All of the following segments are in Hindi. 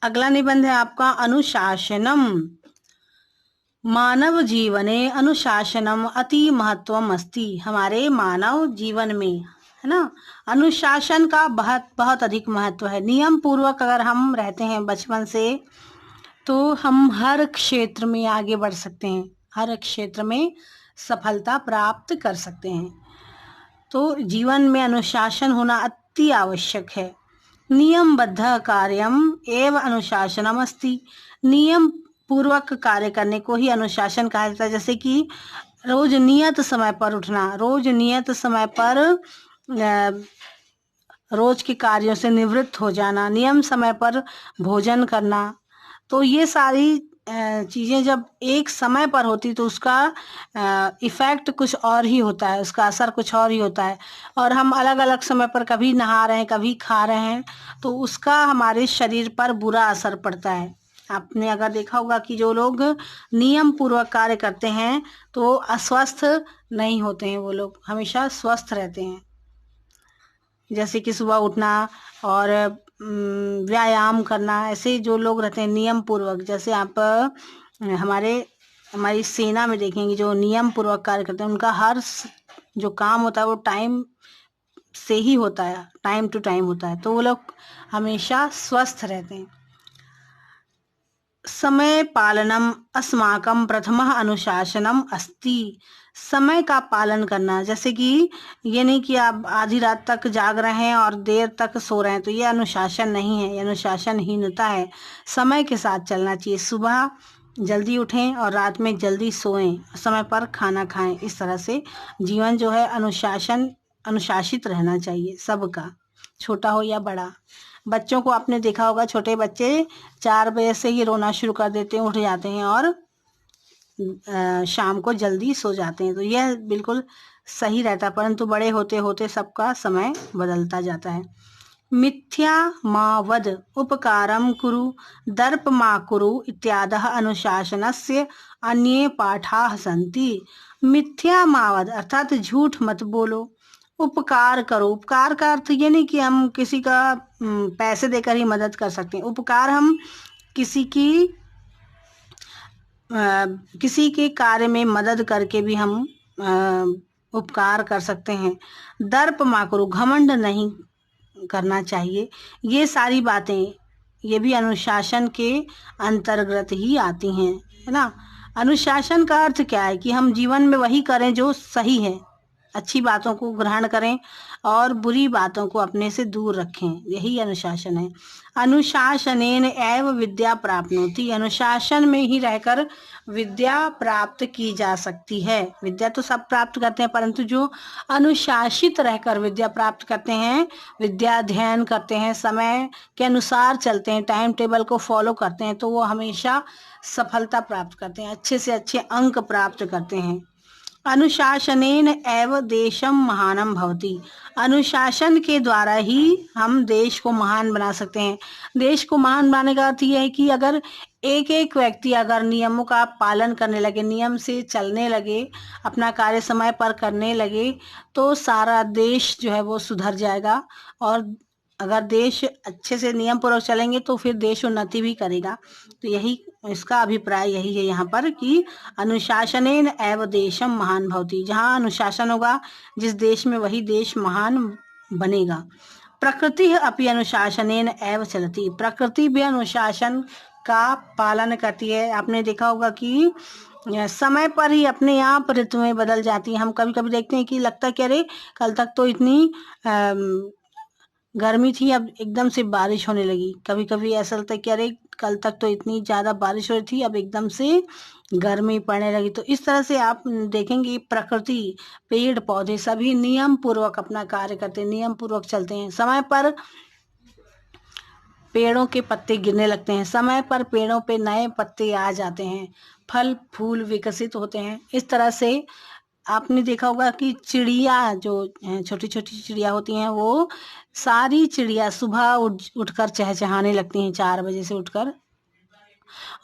अगला निबंध है आपका अनुशासनम। मानव जीवने अनुशासनम अति महत्वम अस्ति। हमारे मानव जीवन में, है ना, अनुशासन का बहुत बहुत अधिक महत्व है। नियम पूर्वक अगर हम रहते हैं बचपन से, तो हम हर क्षेत्र में आगे बढ़ सकते हैं, हर क्षेत्र में सफलता प्राप्त कर सकते हैं। तो जीवन में अनुशासन होना अति आवश्यक है। नियमबद्ध कार्यम एवं अनुशासनम अस्ति। नियम पूर्वक कार्य करने को ही अनुशासन कहा जाता है। जैसे कि रोज नियत समय पर उठना, रोज नियत समय पर रोज के कार्यों से निवृत्त हो जाना, नियम समय पर भोजन करना। तो ये सारी चीज़ें जब एक समय पर होती तो उसका इफ़ेक्ट कुछ और ही होता है, उसका असर कुछ और ही होता है। और हम अलग अलग समय पर कभी नहा रहे हैं, कभी खा रहे हैं, तो उसका हमारे शरीर पर बुरा असर पड़ता है। आपने अगर देखा होगा कि जो लोग नियम पूर्वक कार्य करते हैं तो अस्वस्थ नहीं होते हैं, वो लोग हमेशा स्वस्थ रहते हैं। जैसे कि सुबह उठना और व्यायाम करना, ऐसे जो लोग रहते हैं नियम पूर्वक, जैसे आप हमारी सेना में देखेंगे जो नियम पूर्वक कार्य करते हैं, उनका हर जो काम होता है वो टाइम से ही होता है, टाइम टू टाइम होता है, तो वो लोग हमेशा स्वस्थ रहते हैं। समय पालनम अस्माकं प्रथमः अनुशासनम अस्ति। समय का पालन करना, जैसे कि ये नहीं कि आप आधी रात तक जाग रहे हैं और देर तक सो रहे हैं, तो ये अनुशासन नहीं है, ये अनुशासनहीनता है। समय के साथ चलना चाहिए। सुबह जल्दी उठें और रात में जल्दी सोएं, समय पर खाना खाएं। इस तरह से जीवन जो है अनुशासित रहना चाहिए सबका, छोटा हो या बड़ा। बच्चों को आपने देखा होगा, छोटे बच्चे 4 बजे से ही रोना शुरू कर देते हैं, उठ जाते हैं और शाम को जल्दी सो जाते हैं, तो यह बिल्कुल सही रहता है। परंतु बड़े होते होते सबका समय बदलता जाता है। मिथ्या मा वद उपकारम कुरु दर्प मा कुरु इत्यादः अनुशासनस्य अन्ये पाठाः सन्ति। मिथ्या मा वद अर्थात झूठ मत बोलो, उपकार करो। उपकार का अर्थ ये नहीं कि हम किसी का पैसे देकर ही मदद कर सकते हैं। उपकार हम किसी के कार्य में मदद करके भी हम उपकार कर सकते हैं। दर्प मा करो, घमंड नहीं करना चाहिए। ये सारी बातें, ये भी अनुशासन के अंतर्गत ही आती हैं, है ना। अनुशासन का अर्थ क्या है कि हम जीवन में वही करें जो सही है, अच्छी बातों को ग्रहण करें और बुरी बातों को अपने से दूर रखें, यही अनुशासन है। अनुशासनेन एव विद्या प्राप्नोति। अनुशासन में ही रहकर विद्या प्राप्त की जा सकती है। विद्या तो सब प्राप्त करते हैं, परंतु जो अनुशासित रहकर विद्या प्राप्त करते हैं, विद्या अध्ययन करते हैं, समय के अनुसार चलते हैं, टाइम टेबल को फॉलो करते हैं, तो वो हमेशा सफलता प्राप्त करते हैं, अच्छे से अच्छे अंक प्राप्त करते हैं। अनुशासनेन एव देशम महानम भवति। अनुशासन के द्वारा ही हम देश को महान बना सकते हैं। देश को महान बनाने का अर्थ यह है कि अगर एक एक व्यक्ति अगर नियमों का पालन करने लगे, नियम से चलने लगे, अपना कार्य समय पर करने लगे, तो सारा देश जो है वो सुधर जाएगा। और अगर देश अच्छे से नियम पूर्वक चलेंगे तो फिर देश उन्नति भी करेगा। तो यही इसका अभिप्राय यही है यहाँ पर कि अनुशासनेन एव देशम महान भवति। जहाँ अनुशासन होगा जिस देश में, वही देश महान बनेगा। प्रकृति अपि अनुशासनेन एव चलति। प्रकृति भी अनुशासन का पालन करती है। आपने देखा होगा कि समय पर ही अपने आप ऋतुएं बदल जाती हैं। हम कभी कभी देखते हैं कि लगता है कि अरे कल तक तो इतनी गर्मी थी, अब एकदम से बारिश होने लगी। कभी कभी ऐसा लगता है कि अरे कल तक तो इतनी ज़्यादा बारिश हो रही थी, अब एकदम से गर्मी पड़ने लगी। तो इस तरह से आप देखेंगे प्रकृति, पेड़ पौधे सभी नियम पूर्वक अपना कार्य करते हैं, नियम पूर्वक चलते हैं। समय पर पेड़ों के पत्ते गिरने लगते हैं, समय पर पेड़ों पे नए पत्ते आ जाते हैं, फल फूल विकसित होते हैं। इस तरह से आपने देखा होगा कि चिड़िया, जो छोटी छोटी चिड़िया होती हैं, वो सारी चिड़िया सुबह उठकर चहचहाने लगती हैं 4 बजे से उठकर,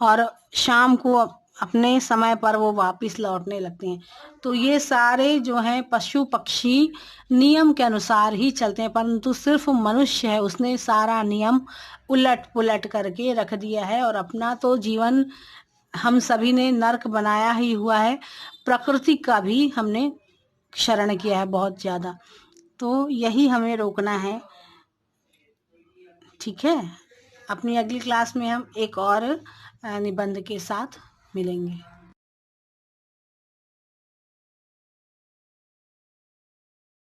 और शाम को अपने समय पर वो वापस लौटने लगते हैं। तो ये सारे जो हैं पशु पक्षी नियम के अनुसार ही चलते हैं, परंतु सिर्फ मनुष्य है, उसने सारा नियम उलट पुलट करके रख दिया है और अपना तो जीवन हम सभी ने नर्क बनाया ही हुआ है। प्रकृति का भी हमने क्षरण किया है बहुत ज्यादा। तो यही हमें रोकना है। ठीक है, अपनी अगली क्लास में हम एक और निबंध के साथ मिलेंगे।